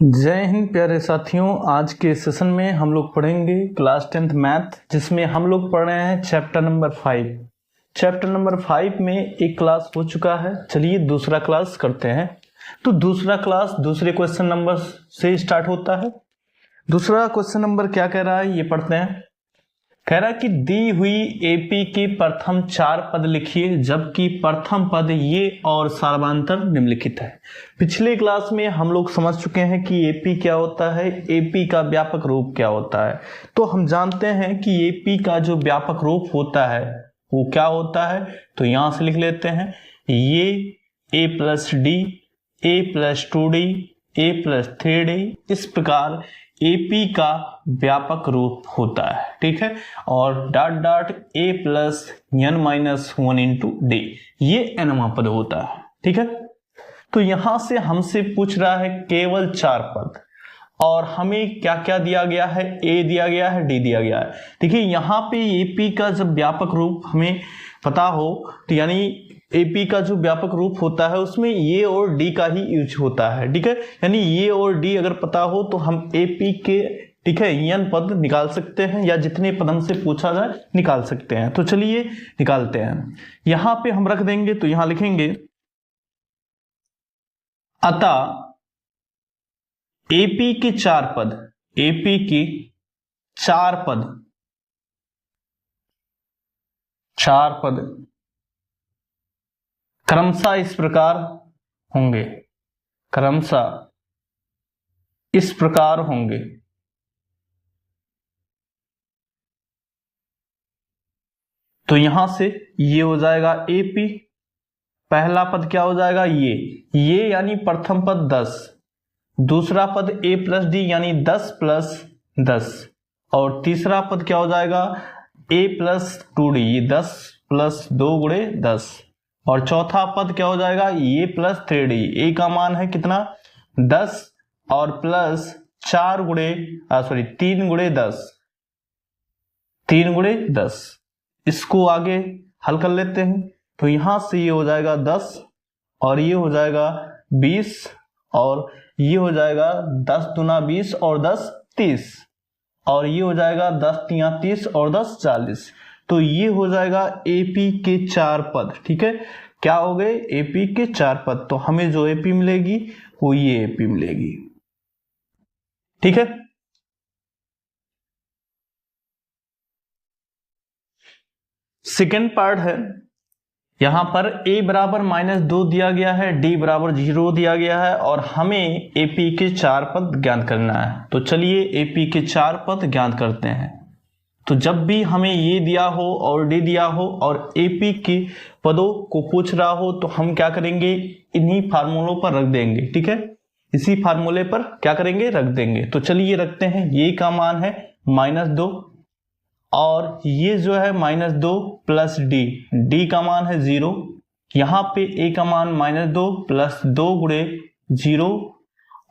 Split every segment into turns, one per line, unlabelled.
जय हिंद प्यारे साथियों। आज के सेशन में हम लोग पढ़ेंगे क्लास 10th मैथ, जिसमें हम लोग पढ़ रहे हैं चैप्टर नंबर 5। चैप्टर नंबर 5 में एक क्लास हो चुका है। चलिए दूसरा क्लास करते हैं। तो दूसरा क्लास दूसरे क्वेश्चन नंबर से स्टार्ट होता है। दूसरा क्वेश्चन नंबर क्या कह रहा है ये पढ़ते हैं। कह रहा है कि दी हुई एपी के प्रथम 4 पद लिखिए, जबकि प्रथम पद ये और सार्वधातुक निम्नलिखित है। पिछले क्लास में हम लोग समझ चुके हैं कि एपी क्या होता है, एपी का व्यापक रूप क्या होता है। तो हम जानते हैं कि एपी का जो व्यापक रूप होता है वो क्या होता है। तो यहां से लिख लेते हैं, ये a plus D, a plus 2d, a plus 3d, इस प्रकार एपी का व्यापक रूप होता है। ठीक है। और dot dot a plus n minus 1 into D, ये nवां पद होता है। ठीक है। तो यहां से हमसे पूछ रहा है केवल 4 पद, और हमें क्या क्या दिया गया है, a दिया गया है, d दिया गया है। देखिए यहाँ पे एपी का जब व्यापक रूप हमें पता हो, तो यानी एपी का जो व्यापक रूप होता है उसमें ये और डी का ही यूज होता है। ठीक है। यानी ये और डी अगर पता हो तो हम एपी के, ठीक है, n पद निकाल सकते हैं, या जितने पद हमसे पूछा जाए निकाल सकते हैं। तो चलिए निकालते हैं। यहां पे हम रख देंगे, तो यहां लिखेंगे अतः एपी के 4 पद, एपी के 4 पद, 4 पद क्रमशः इस प्रकार होंगे, क्रमशः इस प्रकार होंगे। तो यहां से ये हो जाएगा एपी, पहला पद क्या हो जाएगा, ये यानी प्रथम पद 10, दूसरा पद a प्लस डी यानी 10 प्लस 10, और तीसरा पद क्या हो जाएगा a प्लस 2d, ये 10 प्लस 2 गुणे 10, और चौथा पद क्या हो जाएगा ये प्लस 3d। a का मान है कितना 10, और प्लस 4 गुणे 3 गुणे 10, 3 गुणे 10। इसको आगे हल कर लेते हैं। तो यहां से ये हो जाएगा 10, और ये हो जाएगा 20, और ये हो जाएगा 10 दूना 20 और 10 30, और ये हो जाएगा 10 तिया 30 और 10 40। तो ये हो जाएगा एपी के 4 पद। ठीक है। क्या हो गए एपी के 4 पद। तो हमें जो एपी मिलेगी वो ये एपी मिलेगी। ठीक है। सेकेंड पार्ट है, यहां पर a बराबर -2 दिया गया है, d बराबर 0 दिया गया है, और हमें एपी के 4 पद ज्ञात करना है। तो चलिए एपी के 4 पद ज्ञात करते हैं। तो जब भी हमें ये दिया हो और डी दिया हो और एपी के पदों को पूछ रहा हो, तो हम क्या करेंगे, इन्हीं फार्मूलों पर रख देंगे। ठीक है। इसी फार्मूले पर क्या करेंगे, रख देंगे। तो चलिए रखते हैं। ये का मान है -2, और ये जो है -2 प्लस डी, डी का मान है 0, यहां पे a का मान -2 प्लस 2 गुणे 0,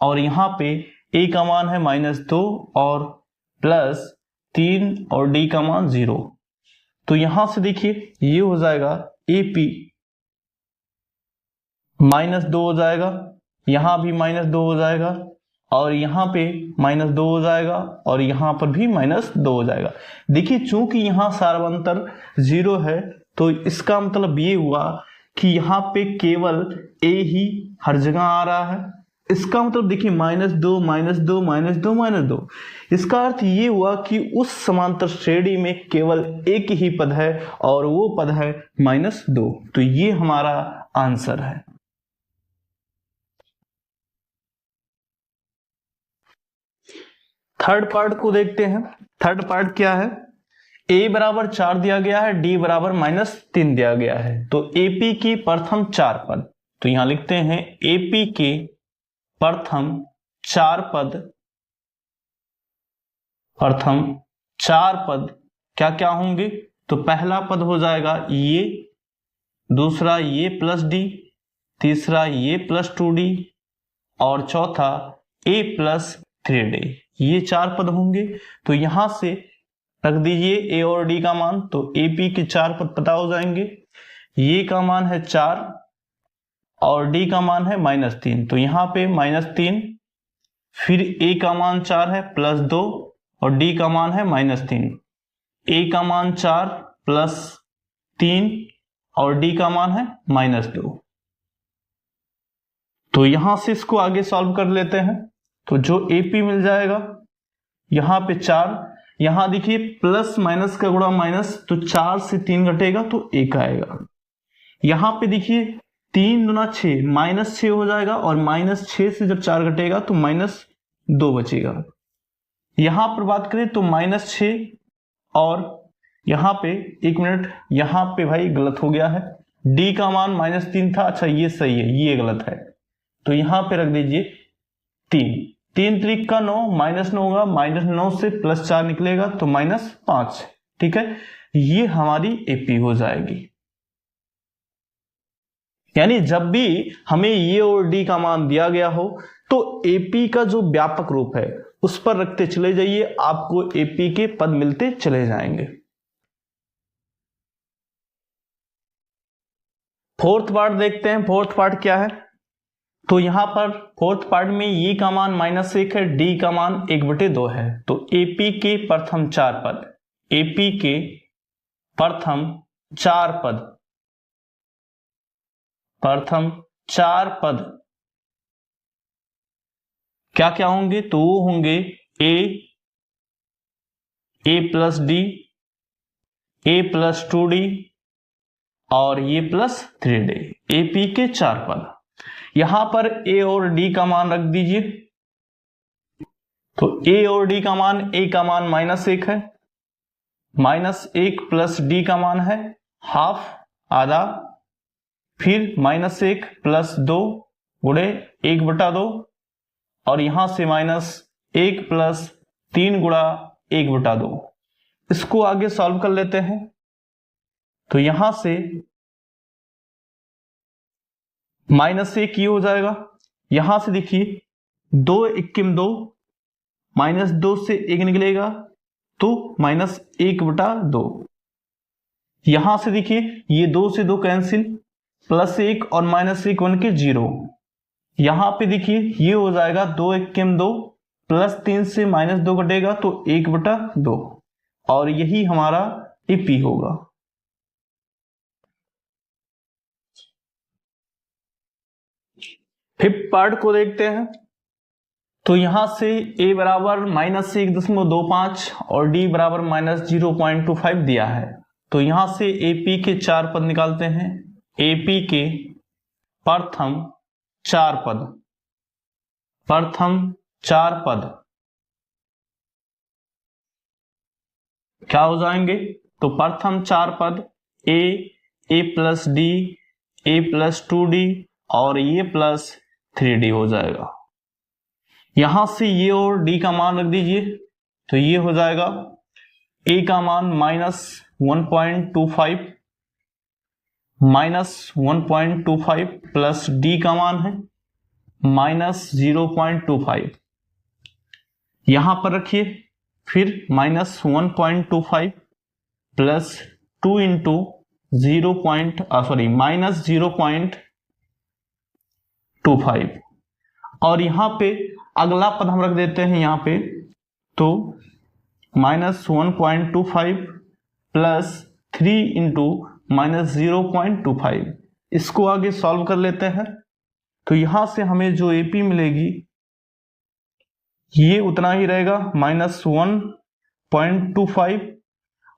और यहां पे a का मान है -2 और प्लस 3, और d का मान 0। तो यहां से देखिए ये हो जाएगा AP -2 हो जाएगा, यहां भी -2 हो जाएगा, और यहां पे -2 हो जाएगा, और यहां पर भी -2 हो जाएगा। देखिए चूंकि यहां सार्वधातुक 0 है, तो इसका मतलब ये हुआ कि यहां पे केवल a ही हर जगह आ रहा है। इसका मतलब देखिए -2 -2 -2 -2, इसका अर्थ ये हुआ कि उस समांतर श्रेणी में केवल एक ही पद है, और वो पद है -2। तो ये हमारा आंसर है। थर्ड पार्ट को देखते हैं। थर्ड पार्ट क्या है, a बराबर 4 दिया गया है, d बराबर -3 दिया गया है। तो एपी की प्रथम 4 पद, तो यहां लिखते हैं एपी के प्रथम 4 पद, प्रथम 4 पद क्या क्या होंगे। तो पहला पद हो जाएगा ये, दूसरा ये प्लस डी, तीसरा ये प्लस 2d, और चौथा a प्लस 3d। ये 4 पद होंगे। तो यहां से रख दीजिए a और d का मान, तो AP के 4 पद पता हो जाएंगे। ये का मान है 4 और d का मान है -3, तो यहां पे -3 फिर a का मान 4 है प्लस 2 और d का मान है -3। a का मान 4 प्लस 3 और d का मान है -2। तो यहां से इसको आगे सॉल्व कर लेते हैं। तो जो AP मिल जाएगा यहां पे 4, यहां देखिए प्लस माइनस का गुणा माइनस, तो 4 से 3 घटेगा तो 1 आएगा। यहां पे देखिए 3 गुना 6 -6 हो जाएगा और -6 से जब 4 घटेगा तो -2 बचेगा। यहां पर बात करें तो -6 और यहां पे 1 मिनट, यहां पे भाई गलत हो गया है, d का मान -3 था। अच्छा ये सही है, ये गलत है, तो यहां पे रख दीजिए 3। 3 त्रिक का 9, -9 होगा, -9 से +4 निकलेगा तो -5। ठीक है, ये हमारी AP हो जाएगी। यानी जब भी हमें ये और D का मान दिया गया हो तो AP का जो व्यापक रूप है उस पर रखते चले जाइए, आपको AP के पद मिलते चले जाएंगे। फोर्थ पार्ट देखते हैं। फोर्थ पार्ट क्या है? तो यहां पर फोर्थ पार्ट में E का मान -1 है, D का मान 1/2 है। तो AP के प्रथम 4 पद, AP के प्रथम 4 पद, प्रथम 4 पद क्या क्या होंगे? तो वो होंगे A plus D, A plus 2D और ये प्लस 3D। AP के 4 पद। यहां पर A और D का मान रख दीजिए। तो A और D का मान, A का मान -1 है, -1 प्लस D का मान है हाफ, आधा, फिर -1 प्लस 2 गुणे 1/2 और यहां से -1 प्लस 3 गुणा 1/2। इसको आगे सॉल्व कर लेते हैं। तो यहां से -1 ये हो जाएगा, यहां से देखिए 2 × 2, -2 से 1 निकलेगा तो -1/2। यहां से देखिए ये 2 से 2 कैंसिल, +1 और -1 बन के 0। यहां पे देखिए ये हो जाएगा 2 × 2, +3 से -2 घटेगा तो 1/2 और यही हमारा AP होगा। फिफ्थ पार्ट को देखते हैं। तो यहां से A बराबर -1.25 और D बराबर -0.25 दिया है। तो यहां से AP के 4 पद निकालते हैं। AP के प्रथम 4 पद, प्रथम 4 पद क्या हो जाएंगे? तो प्रथम 4 पद A plus D, A plus 2D और ये प्लस 3D हो जाएगा। यहां से ये और D का मान रख दीजिए। तो ये हो जाएगा A का मान -1.25, -1.25 प्लस D का मान है -0.25। यहां पर रखिए, फिर -1.25 प्लस 2 × -0.25 और यहां पे अगला पद हम रख देते हैं यहां पे। तो -1.25 प्लस 3 × -0.25, इसको आगे सॉल्व कर लेते हैं। तो यहां से हमें जो AP मिलेगी ये उतना ही रहेगा, -1.25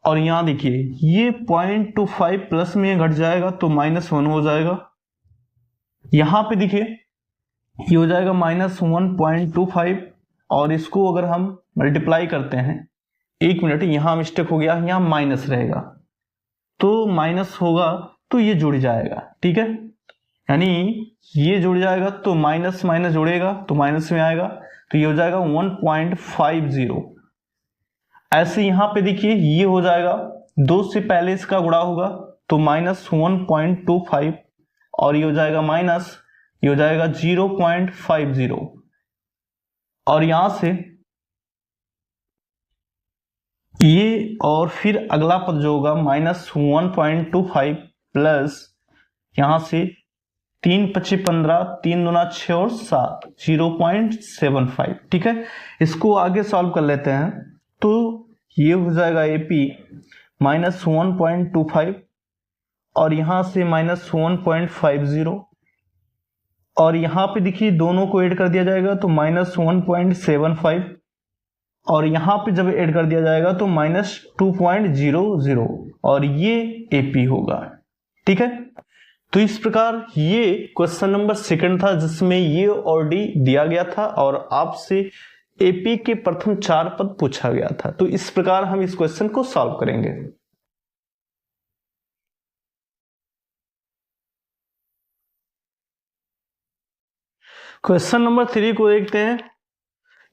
और यहां देखिए ये 0.25 प्लस में घट जाएगा तो -1 हो जाएगा। यहां पे देखिए ये हो जाएगा -1.25 और इसको अगर हम मल्टीप्लाई करते हैं, 1 मिनट यहां मिस्टेक हो गया, यहां माइनस रहेगा तो माइनस होगा तो ये जुड़ जाएगा। ठीक है, यानी ये जुड़ जाएगा तो माइनस माइनस जुड़ेगा तो माइनस में आएगा, तो ये हो जाएगा 1.50। ऐसे यहां पे देखिए ये हो जाएगा 2 से पहले इसका गुणा होगा तो -1.25 और ये हो जाएगा माइनस, ये हो जाएगा 0.50 और यहां से ये और फिर अगला पद जो होगा -1.25 प्लस यहां से 3 पच्चीस 15, 3 दूना 6 और 7, 0.75। ठीक है, इसको आगे सॉल्व कर लेते हैं। तो ये हो जाएगा AP -1.25 और यहां से -1.50 और यहां पे देखिए दोनों को ऐड कर दिया जाएगा तो -1.75 और यहां पे जब ऐड कर दिया जाएगा तो -2.00 और ये AP होगा। ठीक है, तो इस प्रकार ये क्वेश्चन नंबर 2 था जिसमें ये और डी दिया गया था और आपसे AP के प्रथम 4 पद पूछा गया था। तो इस प्रकार हम इस क्वेश्चन को सॉल्व करेंगे। क्वेश्चन नंबर 3 को देखते हैं।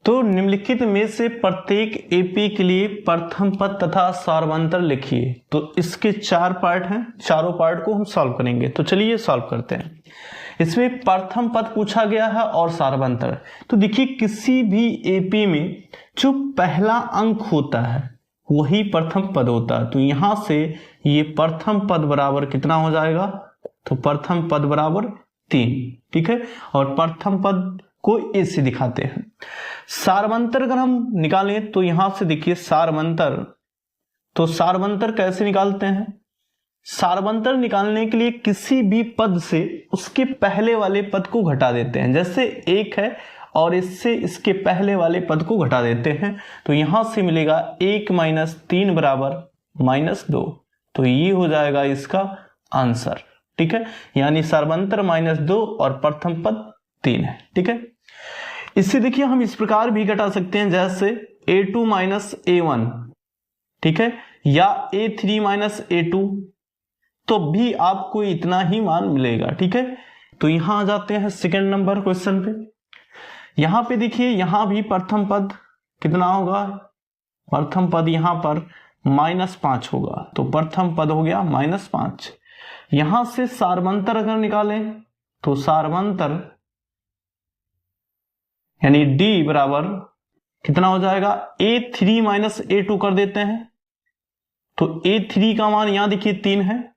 तो निम्नलिखित में से प्रत्येक AP के लिए प्रथम पद तथा सार्वंतर लिखिए। तो इसके 4 पार्ट हैं, चारों पार्ट को हम सॉल्व करेंगे। तो चलिए सॉल्व करते हैं। इसमें प्रथम पद पूछा गया है और सार्वंतर। तो देखिए किसी भी AP में जो पहला अंक होता है वही प्रथम पद होता है। तो यहां से ये प्रथम पद बराबर कितना हो जाएगा, तो प्रथम पद बराबर 3। ठीक है, और प्रथम पद को ए से दिखाते हैं। सार्वंतर अगर हम निकालें तो यहां से देखिए सार्वंतर, तो सार्वंतर कैसे निकालते हैं? सार्वंतर निकालने के लिए किसी भी पद से उसके पहले वाले पद को घटा देते हैं। जैसे 1 है और इससे इसके पहले वाले पद को घटा देते हैं तो यहां से मिलेगा 1 - 3 बराबर -2। तो ये हो जाएगा इसका आंसर। ठीक है, यानी सार्वंतर -2 और प्रथम पद 3 है। ठीक है, इससे देखिए हम इस प्रकार भी घटा सकते हैं जैसे A2 - A1। ठीक है, या A3 - A2, तो भी आपको इतना ही मान मिलेगा। ठीक है, तो यहां आ जाते हैं सेकंड नंबर क्वेश्चन पे। यहां पे देखिए यहां भी प्रथम पद कितना होगा, प्रथम पद यहां पर -5 होगा। तो प्रथम पद हो गया -5। यहां से सार्वंतर अगर निकालें तो सार्वंतर यानी D बराबर कितना हो जाएगा, A3 - A2 कर देते हैं। तो A3 का मान यहां देखिए 3 है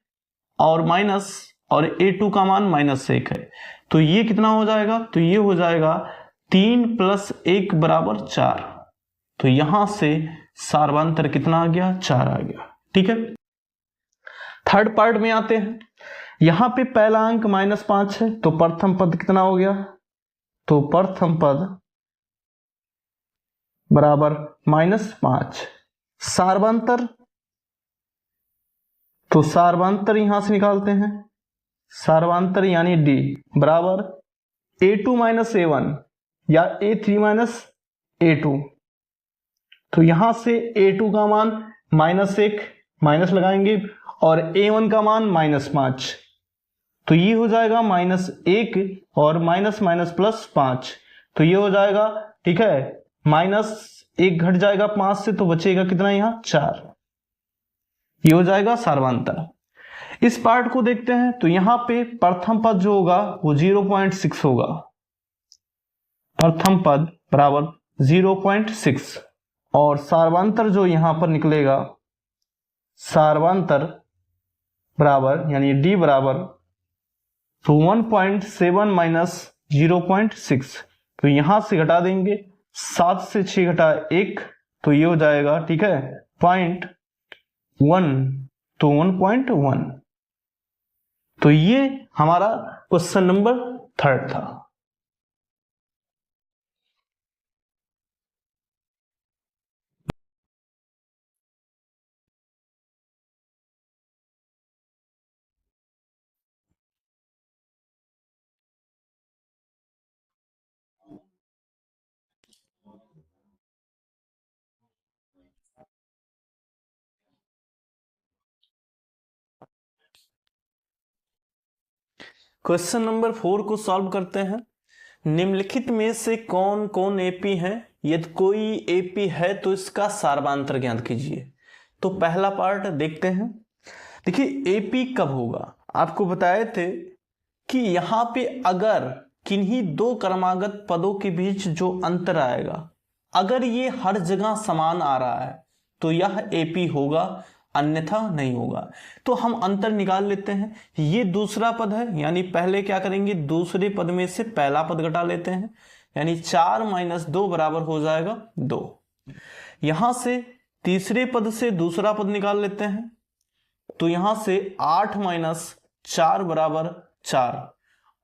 और माइनस, और A2 का मान -1 है। तो ये कितना हो जाएगा, तो ये हो जाएगा 3 + 1 बराबर 4। तो यहां से सार्वंतर कितना आ गया, 4 आ गया। ठीक है, थर्ड पार्ट में आते हैं। यहां पे पहला अंक -5 है तो प्रथम पद कितना हो गया, तो प्रथम पद बराबर -5। सार्वंतर, तो सार्वंतर यहां से निकालते हैं। सार्वंतर यानी D बराबर A2 - A1 या A3 - A2। तो यहां से A2 का मान -1 माइनस लगाएंगे और A1 का मान -5। तो ये हो जाएगा -1 और +5। तो ये हो जाएगा, ठीक है, -1 घट जाएगा 5 से तो बचेगा कितना यहाँ 4। ये हो जाएगा सार्वंतर। इस पार्ट को देखते हैं तो यहां पे प्रथम पद जो होगा वो 0.6 होगा। प्रथम पद बराबर 0.6 और सार्वंतर जो यहां पर निकलेगा, सार्वंतर बराबर यानी D बराबर 1.7 - 0.6। तो यहां से घटा देंगे, 7 से 6 घटा 1 तो ये हो जाएगा, ठीक है, 0.1, तो 1.1। तो ये हमारा क्वेश्चन नंबर 3 था। क्वेश्चन नंबर 4 को सॉल्व करते हैं। निम्नलिखित में से कौन कौन AP है? यदि कोई AP है तो इसका सार्वंतर ज्ञात कीजिए। तो पहला पार्ट देखते हैं। देखिए AP कब होगा, आपको बताए थे कि यहां पे अगर किन्हीं दो क्रमागत पदों के बीच जो अंतर आएगा, अगर ये हर जगह समान आ रहा है तो यह AP होगा। अन्यथा नहीं होगा। तो हम अंतर निकाल लेते हैं। ये दूसरा पद है, यानी पहले क्या करेंगे, दूसरे पद में से पहला पद घटा लेते हैं, यानी 4 - 2 बराबर हो जाएगा 2। यहां से तीसरे पद से दूसरा पद निकाल लेते हैं, तो यहां से 8 - 4 बराबर 4,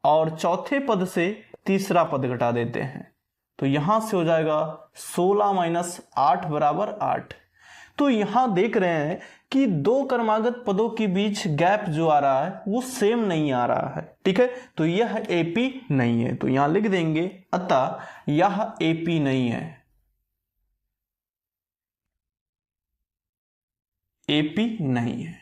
और चौथे पद से तीसरा पद घटा देते हैं, तो यहां से हो जाएगा 16 - 8 बराबर 8। तो यहां देख रहे हैं कि दो क्रमागत पदों के बीच गैप जो आ रहा है वो सेम नहीं आ रहा है, ठीक है। तो यह एपी नहीं है, तो यहां लिख देंगे अतः यह एपी नहीं है, एपी नहीं है,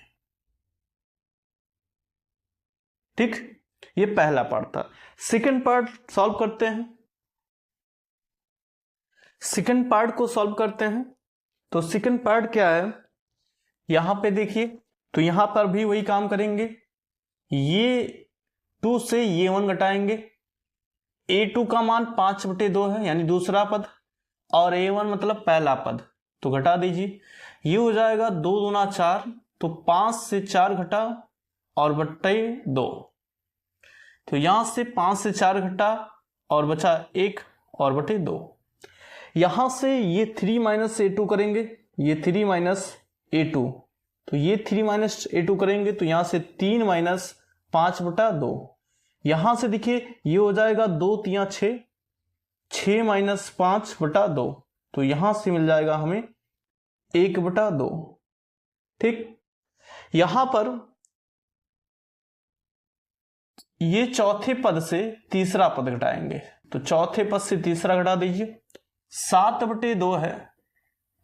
ठीक। ये पहला पार्ट था। सेकंड पार्ट सॉल्व करते हैं। सेकंड पार्ट को सॉल्व करते हैं, तो सेकंड पार्ट क्या है, यहां पे देखिए, तो यहां पर भी वही काम करेंगे। ये 2 से ये 1 घटाएंगे। a2 का मान 5/2 है, यानी दूसरा पद, और a1 मतलब पहला पद, तो घटा दीजिए। ये हो जाएगा 2 दूना 4, तो 5 से 4 घटा और बट्टे 2, तो यहां से 5 से 4 घटा और बचा 1 और बटे 2। यहां से ये 3 - a2 करेंगे, ये 3 - a2, तो ये 3 - a2 करेंगे, तो यहां से 3 - 5/2। यहां से देखिए ये हो जाएगा 2 × 3 = 6, 6 - 5/2, तो यहां से मिल जाएगा हमें 1/2, ठीक। यहां पर ये चौथे पद से तीसरा पद घटाएंगे, तो चौथे पद से तीसरा घटा दीजिए। 7/2 है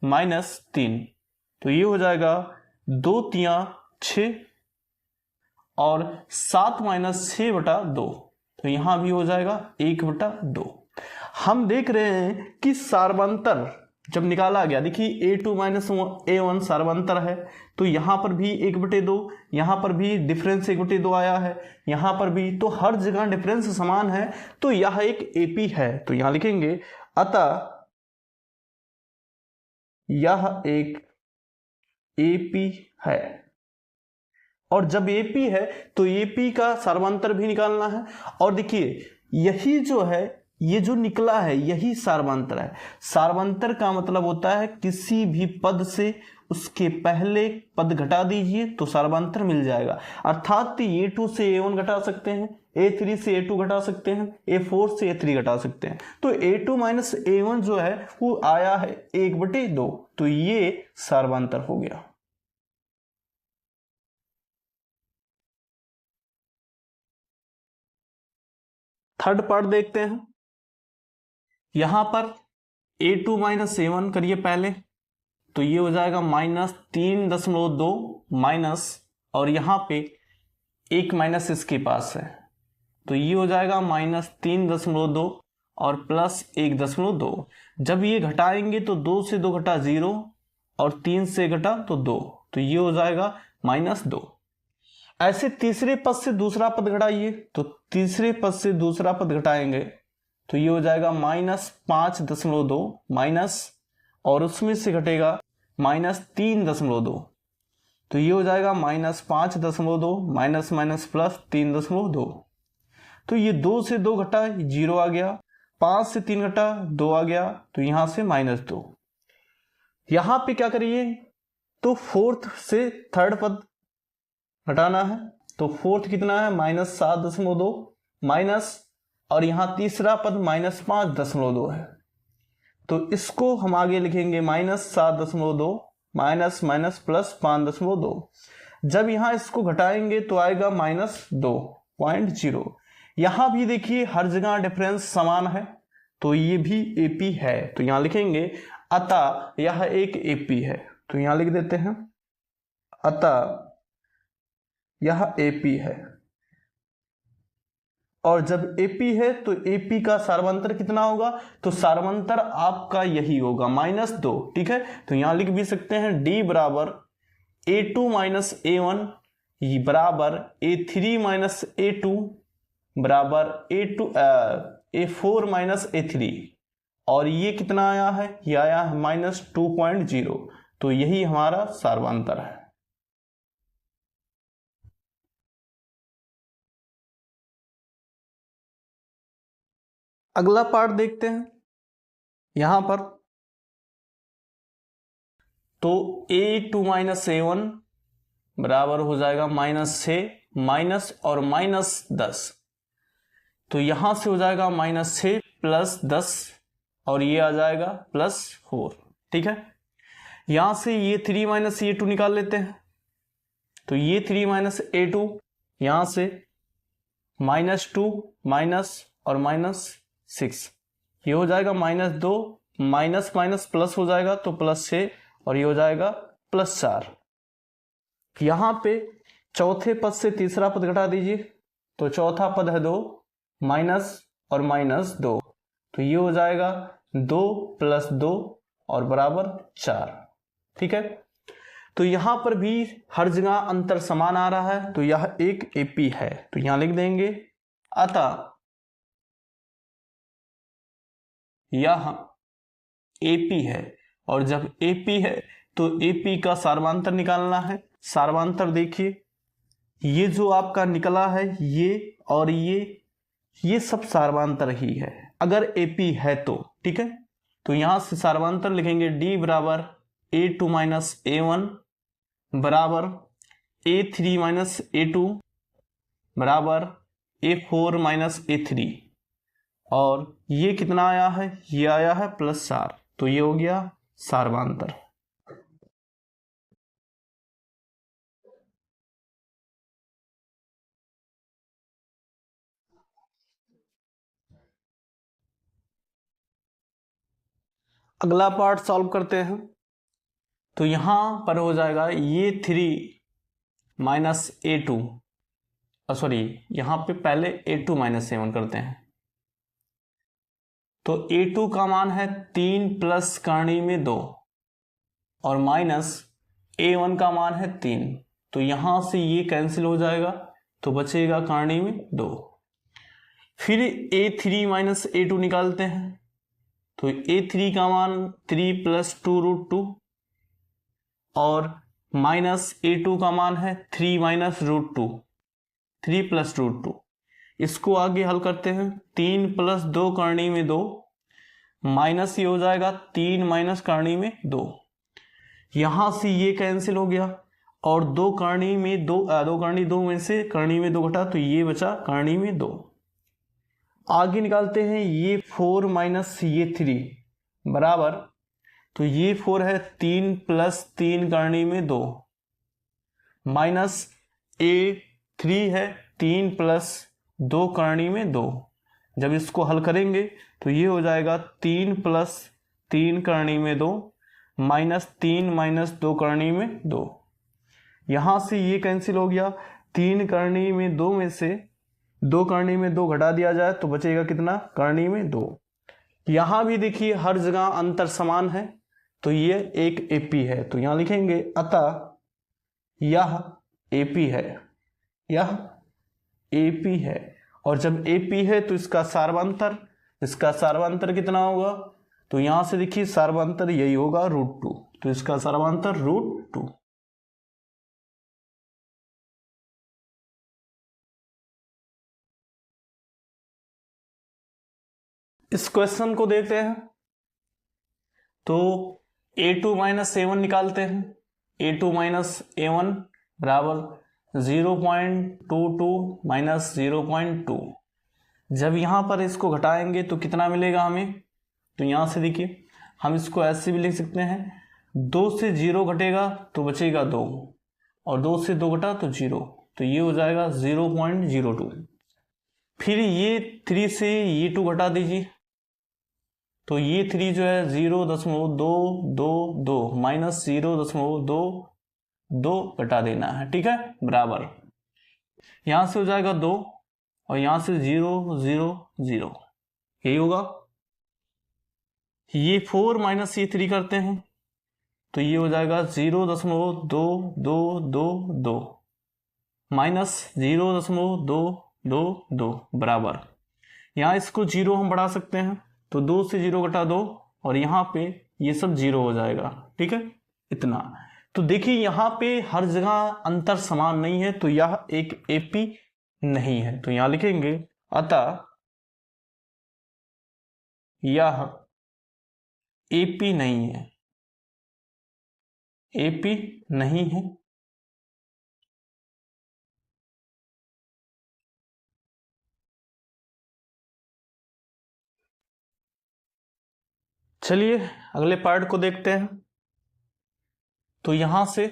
-3, तो ये हो जाएगा 2 × 3 = 6, और 7 - 6/2, तो यहां भी हो जाएगा 1/2। हम देख रहे हैं कि सार्वंतर जब निकाला गया, देखिए a2 - a1 सार्वंतर है, तो यहां पर भी 1/2, यहां पर भी डिफरेंस 1/2 आया है, यहां पर भी, तो हर जगह डिफरेंस समान है, तो यह एक एपी है। तो यहां लिखेंगे अतः यह एक एपी है। और जब एपी है तो एपी का सार्वंतर भी निकालना है, और देखिए यही जो है, ये जो निकला है यही सार्वंतर है। सार्वंतर का मतलब होता है किसी भी पद से उसके पहले पद घटा दीजिए तो सार्वंतर मिल जाएगा। अर्थात a2 से a1 घटा सकते हैं, a3 से a2 घटा सकते हैं, a4 से a3 घटा सकते हैं, तो a2 - a1 जो है वो आया है 1/2, तो ये सार्वंतर हो गया। थर्ड पार्ट देखते हैं। यहां पर a2 - a1 करिए पहले, तो ये हो जाएगा -3.2 माइनस, और यहां पे एक माइनस इसके पास है, तो ये हो जाएगा -3.2 और +1.2। जब ये घटाएंगे तो 2 से 2 घटा 0 और 3 से घटा तो 2, तो ये हो जाएगा -2। ऐसे तीसरे पद से दूसरा पद घटाइए, तो तीसरे पद से दूसरा पद घटाएंगे तो ये हो जाएगा -5.2 माइनस, और उसमें से घटेगा -3.2, तो ये हो जाएगा -5.2 माइनस माइनस प्लस 3.2। तो ये 2 से 2 घटा 0 आ गया, 5 से 3 घटा 2 आ गया, तो यहां से -2। यहां पे क्या करिए, तो फोर्थ से थर्ड पद घटाना है, तो फोर्थ कितना है -7.2 माइनस, और यहां तीसरा पद -5.2 है, तो इसको हम आगे लिखेंगे -7.2 माइनस माइनस प्लस 5.2। जब यहां इसको घटाएंगे तो आएगा -2.0। यहां भी देखिए हर जगह डिफरेंस समान है, तो ये भी एपी है, तो यहां लिखेंगे अतः यह एक एपी है, तो यहां लिख देते हैं अतः यह एपी है। और जब एपी है तो एपी का सार्वंतर कितना होगा, तो सार्वंतर आपका यही होगा -2, ठीक है। तो यहां लिख भी सकते हैं d बराबर a2 - a1 बराबर a3 - a2 बराबर a4 - a3, और ये कितना आया है, ये आया है -2.0, तो यही हमारा सार्वंतर है। अगला पार्ट देखते हैं यहां पर। तो a2 माइनस a1 बराबर हो जाएगा -6 माइनस और -10, तो यहां से हो जाएगा -6 प्लस 10 और ये आ जाएगा +4। ठीक है, यहां से ये 3 माइनस ये 2 निकाल लेते हैं। तो ये 3 माइनस a2 यहां से -2 माइनस और -6, ये हो जाएगा -2 माइनस माइनस प्लस हो जाएगा तो +6 और ये हो जाएगा +4। यहां पे चौथे पद से तीसरा पद घटा दीजिए, तो चौथा पद है 2 माइनस और -2, तो ये हो जाएगा 2 + 2 और बराबर 4। ठीक है, तो यहां पर भी हर जगह अंतर समान आ रहा है, तो यह एक एपी है, तो यहां लिख देंगे अतः यह एपी है। और जब एपी है तो एपी का सार्वंतर निकालना है। सार्वंतर देखिए, ये जो आपका निकला है ये और ये सब सार्वंतर ही है अगर एपी है तो। ठीक है, तो यहां से सार्वंतर लिखेंगे d बराबर a2 माइनस a1 बराबर a3 माइनस a2 बराबर a4 माइनस a3, और ये कितना आया है, ये आया है +4, तो ये हो गया सार्वंतर। अगला पार्ट सॉल्व करते हैं। तो यहां पर हो जाएगा ये 3 माइनस a2, सॉरी यहां पे पहले a2 माइनस a1 करते हैं। तो a2 का मान है 3 प्लस कर्ण में 2 और माइनस a1 का मान है 3, तो यहां से ये कैंसिल हो जाएगा तो बचेगा कर्ण में 2। फिर a3 माइनस a2 निकालते हैं, तो a3 का मान 3 + 2√2 और माइनस a2 का मान है 3 माइनस √2, 3 + √2। इसको आगे हल करते हैं, 3 + 2 कर्ण में 2 माइनस ये हो जाएगा 3 माइनस कर्ण में 2, यहां से ये कैंसिल हो गया और 2 कर्ण में 2 में से कर्ण में 2 घटा तो ये बचा कर्ण में 2। आगे निकालते हैं ये 4 माइनस ये 3 बराबर, तो ये 4 है 3 + 3 कर्ण में 2 माइनस a3 है 3 + 2 कर्ण में 2। जब इसको हल करेंगे तो ये हो जाएगा 3 + 3 कर्ण में 2 माइनस 3 माइनस 2 कर्ण में 2। यहां से ये कैंसिल हो गया, 3 कर्ण में 2 में से 2 कर्ण में 2 घटा दिया जाए तो बचेगा कितना, कर्ण में 2। यहां भी देखिए हर जगह अंतर समान है, तो ये एक एपी है, तो यहां लिखेंगे अतः यह एपी है, यह एपी है। और जब एपी है तो इसका सार्वंतर कितना होगा, तो यहां से देखिए सार्वंतर यही होगा √2, तो इसका सार्वंतर √2। इस क्वेश्चन को देखते हैं। तो a2 माइनस a1 निकालते हैं। a2 माइनस a1 बराबर 0.22 माइनस 0.2। जब यहां पर इसको घटाएंगे तो कितना मिलेगा हमें, तो यहां से देखिए हम इसको ऐसे भी लिख सकते हैं, 2 से 0 घटेगा तो बचेगा 2 और 2 से 2 घटा तो 0, तो ये हो जाएगा 0.02। फिर ये 3 से ये 2 घटा दीजिए, तो ये 3 जो है 0.222 माइनस 0.22 घटा देना है। ठीक है, बराबर यहां से हो जाएगा 2 और यहां से 0 0 0, यही होगा। ये 4 माइनस ये 3 करते हैं तो ये हो जाएगा 0.2222 माइनस 0.222 बराबर, यहां इसको 0 हम बढ़ा सकते हैं, तो 2 से 0 घटा 2 और यहां पे ये सब 0 हो जाएगा। ठीक है, इतना। तो देखिए यहां पे हर जगह अंतर समान नहीं है, तो यह एक एपी नहीं है, तो यहां लिखेंगे अतः यह AP नहीं है, AP नहीं है। चलिए अगले पार्ट को देखते हैं। तो यहां से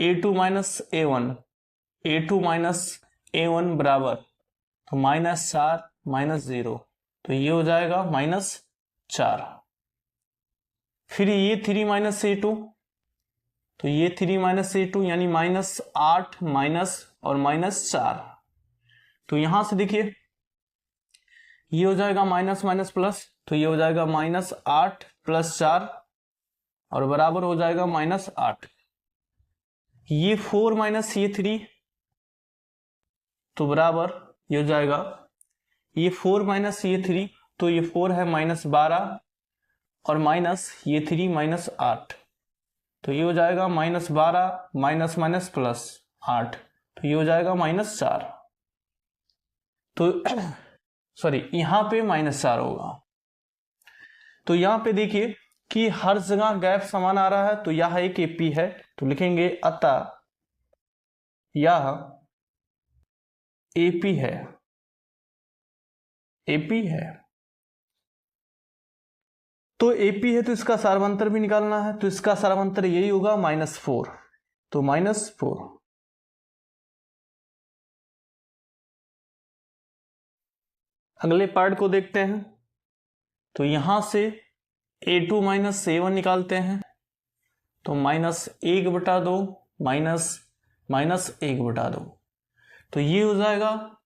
A2 माइनस A1 बराबर, तो -4 -0, तो ये हो जाएगा -4। फिर ये 3 माइनस A2, तो ये 3 माइनस A2 यानी -8 माइनस और -4। तो यहां से देखिए ये हो जाएगा माइनस माइनस प्लस, तो ये हो जाएगा -8 + 4 और बराबर हो जाएगा -8। ये 4 माइनस ये 3, तो बराबर ये हो जाएगा, ये 4 माइनस ये 3, तो ये 4 है -12 और माइनस ये 3 -8, तो ये हो जाएगा -12 माइनस माइनस प्लस 8, तो ये हो जाएगा -4। तो सॉरी, यहां पे -4 होगा। तो यहां पे देखिए कि हर जगह गैप समान आ रहा है, तो यह एक AP है, तो लिखेंगे अतः यह AP है, AP है। तो AP है तो इसका सार्वंतर भी निकालना है, तो इसका सार्वंतर यही होगा -4, तो -4। अगले पार्ट को देखते हैं। तो यहां से A2 माइनस A1 निकालते हैं, तो -1/2 -1/2, तो ये हो जाएगा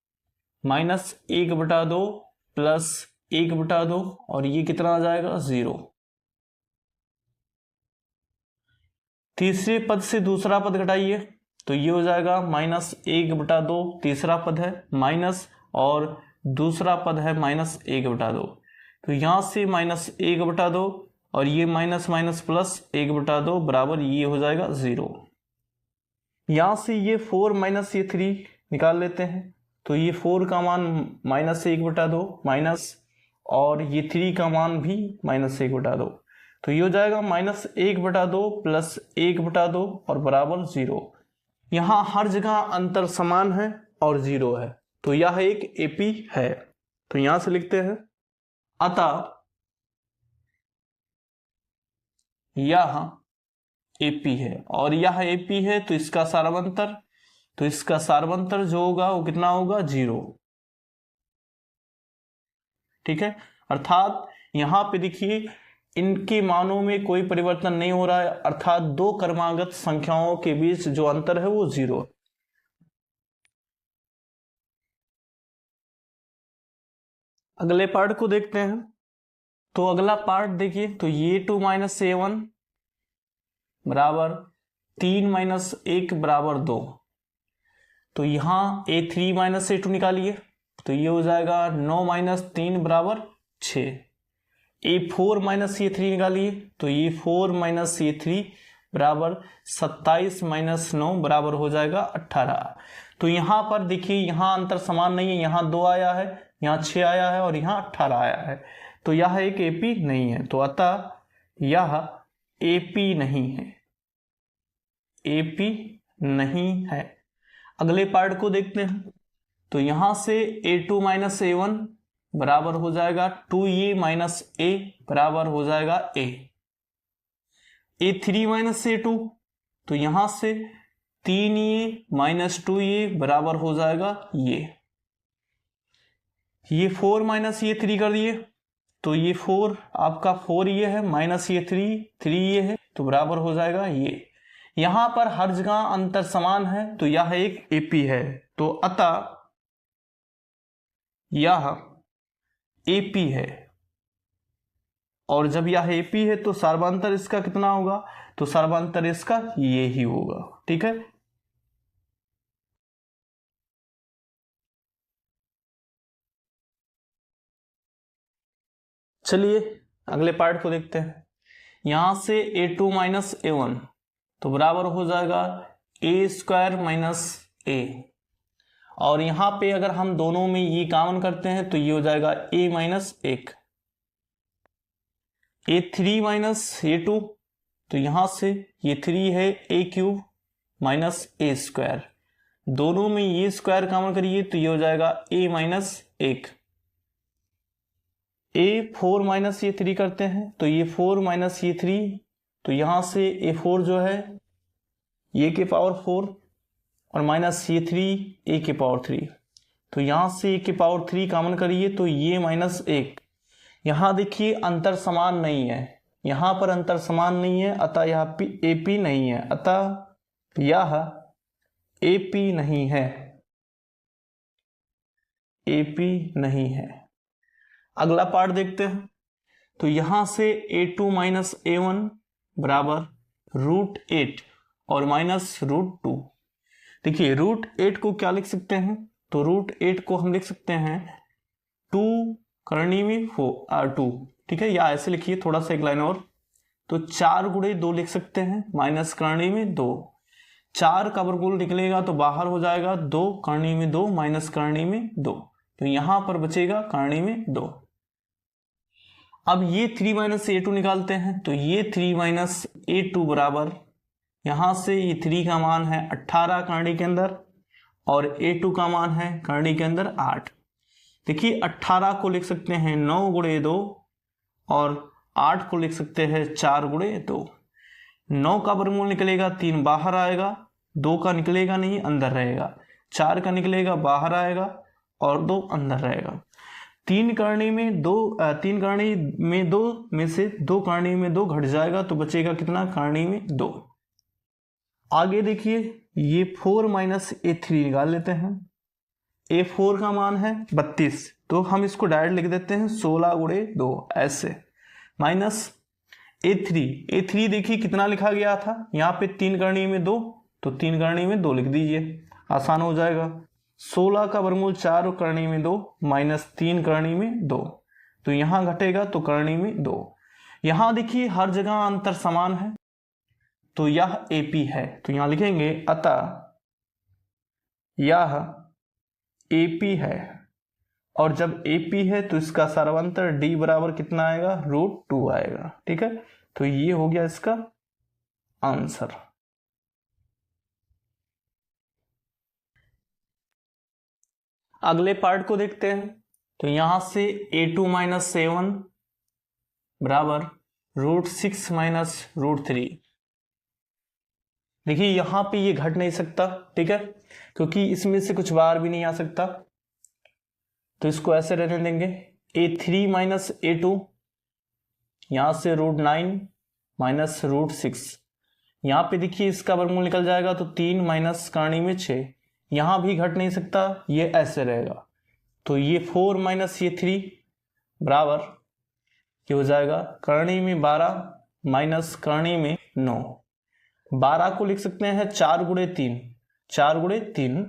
-1/2 प्लस 1/2 और ये कितना आ जाएगा 0। तीसरे पद से दूसरा पद घटाइए, तो ये हो जाएगा -1/2, तीसरा पद है माइनस और दूसरा पद है -1/2, तो यहां से -1/2 और ये माइनस माइनस प्लस 1/2 बराबर ये हो जाएगा 0। यहां से ये 4 माइनस ये 3 निकाल लेते हैं, तो ये 4 का मान -1/2 माइनस और ये 3 का मान भी -1/2, तो ये हो जाएगा -1/2 प्लस 1/2 और बराबर 0। यहां हर जगह अंतर समान है और 0 है, तो यह एक AP है। तो यहां से लिखते हैं अतः यह AP है, और यह AP है तो इसका सार्वंतर, तो इसका सार्वंतर जो होगा वो कितना होगा 0। ठीक है, अर्थात यहां पे देखिए इनके मानों में कोई परिवर्तन नहीं हो रहा है, अर्थात दो क्रमागत संख्याओं के बीच जो अंतर है वो 0। अगले पार्ट को देखते हैं। तो अगला पार्ट देखिए, तो ये 2 माइनस A1 बराबर 3 माइनस 1 बराबर 2, तो यहां A3 माइनस A2 निकालिए, तो ये हो जाएगा 9 माइनस 3 बराबर 6। A4 माइनस A3 निकालिए, तो ये 4 माइनस A3 बराबर 27 माइनस 9 बराबर हो जाएगा 18। तो यहां पर देखिए यहां अंतर समान नहीं है, यहां 2 आया है, यहां 6 आया है और यहां 18 आया है, तो यह एक AP नहीं है, तो अतः यह AP नहीं है, AP नहीं है। अगले पार्ट को देखते हैं। तो यहां से A2 माइनस A1 बराबर हो जाएगा 2A माइनस A बराबर हो जाएगा A। A3 माइनस A2, तो यहां से 3A माइनस 2A बराबर हो जाएगा ये 4 माइनस ये 3 कर दिए, तो ये 4 आपका 4 ये है माइनस ये 3 ये है, तो बराबर हो जाएगा ये। यहां पर हर जगह अंतर समान है, तो यह एक AP है, तो अतः यह AP है। और जब यह AP है तो सर्वांतर इसका कितना होगा, तो सर्वांतर इसका ये ही होगा। ठीक है, चलिए अगले पार्ट को देखते हैं। यहां से A2 माइनस A1 तो बराबर हो जाएगा A² माइनस A, और यहां पे अगर हम दोनों में ये कॉमन करते हैं तो ये हो जाएगा A minus 1। A3 minus A2, तो यहां से ये 3 है A³ माइनस A², दोनों में ये स्क्वायर कॉमन करिए तो ये हो जाएगा A माइनस 1। A4 माइनस ये 3 करते हैं तो ये 4 माइनस ये 3, तो यहां से A4 जो है ये के पावर 4 और माइनस ये 3 A के पावर 3, तो यहां से A के पावर 3 कॉमन करिए तो ये माइनस 1। यहां देखिए अंतर समान नहीं है, यहां पर अंतर समान नहीं है, अतः यह AP नहीं है, अतः यह AP नहीं है, AP नहीं है। अगला पार्ट देखते हैं। तो यहां से A2 माइनस A1 बराबर √8 और माइनस √2। देखिए √8 को क्या लिख सकते हैं, तो √8 को हम लिख सकते हैं 2 करनी में 2, ठीक है, या ऐसे लिखिए थोड़ा सा एक लाइन और, तो 4 गुणे 2 लिख सकते हैं, माइनस करनी में 2, 4 का वर्गमूल निकलेगा तो बाहर हो जाएगा 2 करनी में 2 माइनस करनी में 2, तो यहां पर बचेगा करनी में 2। अब ये 3 माइनस A2 निकालते हैं, तो ये 3 माइनस A2 बराबर, यहां से ये 3 का मान है 18 करनी के अंदर और A2 का मान है करनी के अंदर 8। देखिए 18 को लिख सकते हैं 9 गुणे 2 और 8 को लिख सकते हैं 4 गुणे 2। 9 का वर्गमूल निकलेगा 3 बाहर आएगा, 2 का निकलेगा नहीं अंदर रहेगा, 4 का निकलेगा बाहर आएगा और 2 अंदर रहेगा। 3 करनी में 2 में से 2 करनी में 2 घट जाएगा तो बचेगा कितना, करनी में 2। आगे देखिए ये 4 माइनस A3 निकाल लेते हैं। A4 का मान है 32, तो हम इसको डायरेक्ट लिख देते हैं 16 गुणे 2 ऐसे, माइनस A3 देखिए कितना लिखा गया था, यहाँ पे 3 करनी में 2, तो 3 करनी में 2 लिख दीजिए, आसान हो जाएगा। 16 का वर्गमूल 4 करनी में 2 माइनस 3 करनी में 2, तो यहां घटेगा तो करनी में 2। यहां देखिए हर जगह अंतर समान है, तो यह AP है, तो यहां लिखेंगे अतः यह AP है, और जब AP है तो इसका सर्वांतर D बराबर कितना आएगा, √2 आएगा, ठीक है। तो ये हो गया इसका आंसर। अगले पार्ट को देखते हैं। तो यहां से A2 माइनस A1 बराबर √6 माइनस √3। देखिए यहां पे ये घट नहीं सकता, ठीक है, क्योंकि इसमें से कुछ बाहर भी नहीं आ सकता, तो इसको ऐसे रहने देंगे। A3 माइनस A2, यहां से √9 माइनस √6, यहां पे देखिए इसका वर्गमूल निकल जाएगा तो 3 माइनस करनी में 6, यहां भी घट नहीं सकता, ये ऐसे रहेगा, तो ये 4 माइनस ये 3 बराबर ये हो जाएगा करनी में 12 माइनस करनी में 9। 12 को लिख सकते हैं 4 गुणे 3, 4 गुणे 3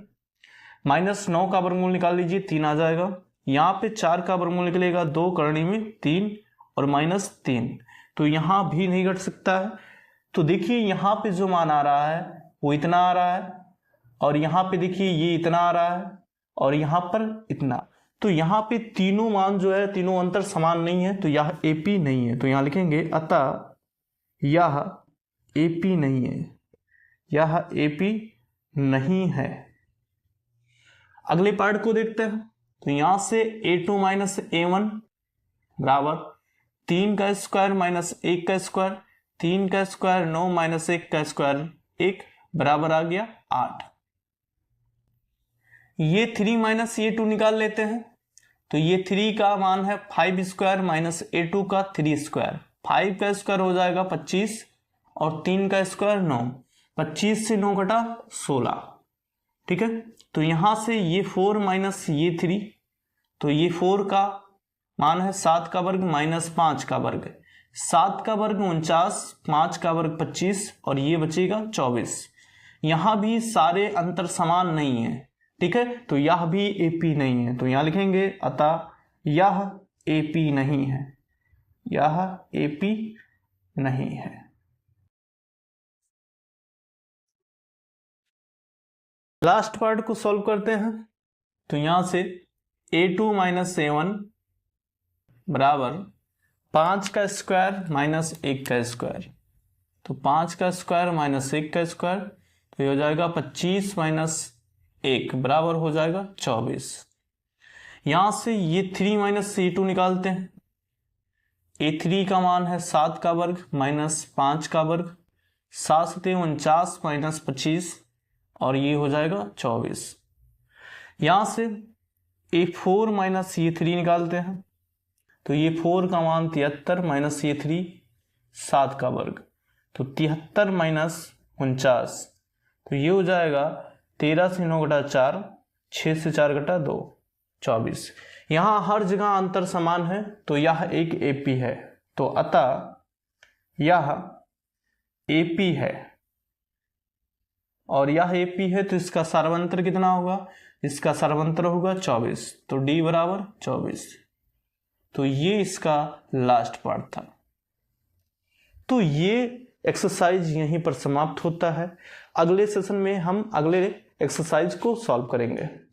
माइनस 9 का वर्गमूल निकाल लीजिए 3 आ जाएगा, यहाँ पे 4 का वर्गमूल निकलेगा 2 करनी में 3 और माइनस 3, तो यहां भी नहीं घट सकता है। तो देखिए यहां पे जो मान आ रहा है वो इतना आ रहा है, और यहां पे देखिए ये इतना आ रहा है और यहां पर इतना, तो यहां पे तीनों मान जो है तीनों अंतर समान नहीं है, तो यह AP नहीं है, तो यहां लिखेंगे अतः यह AP नहीं है, यह AP नहीं है। अगले पार्ट को देखते हैं। तो यहां से A2 माइनस A1 बराबर 3 का स्क्वायर माइनस 1 का स्क्वायर, 3 का स्क्वायर 9 माइनस 1 का स्क्वायर 1 बराबर आ गया 8। ये 3 माइनस ये 2 निकाल लेते हैं। तो ये 3 का मान है 5 स्क्वायर माइनस A2 का 3 स्क्वायर, 5 का स्क्वायर हो जाएगा 25 और 3 का स्क्वायर 9, 25 से 9 घटा 16, ठीक है। तो यहां से ये 4 माइनस ये 3, तो ये 4 का मान है 7 का वर्ग माइनस 5 का वर्ग, 7 का वर्ग 49, 5 का वर्ग 25 और ये बचेगा 24। यहां भी सारे अंतर समान नहीं है, ठीक है, तो यह भी AP नहीं है, तो यहां लिखेंगे अतः यह AP नहीं है, यह AP नहीं है। लास्ट पार्ट को सॉल्व करते हैं। तो यहां से A2 माइनस A1 बराबर 5 का स्क्वायर माइनस 1 का स्क्वायर, तो 5 का स्क्वायर माइनस 1 का स्क्वायर, तो ये हो जाएगा 25 माइनस 1 बराबर हो जाएगा 24। यहां से ये 3 माइनस ये 2 निकालते हैं। A3 का मान है 7 का वर्ग माइनस 5 का वर्ग, 7 सते 49 माइनस 25 और ये हो जाएगा 24। यहां से A4 माइनस ये 3 निकालते हैं, तो ये 4 का मान 73 माइनस ये 3 7 का वर्ग, तो 73 माइनस 49, तो ये हो जाएगा 13 से 9 घटा 4, 6 से 4 घटा 2, 24। यहाँ हर जगह अंतर समान है, तो यह एक AP है, तो अतः यह AP है और यह AP है, तो इसका सर्वांतर कितना होगा? इसका सर्वांतर होगा 24, तो D बराबर 24। तो ये इसका लास्ट पार्ट था। तो ये एक्सरसाइज यहीं पर समाप्त होता है। अगले सेशन में हम अगले एक्सरसाइज को सॉल्व करेंगे।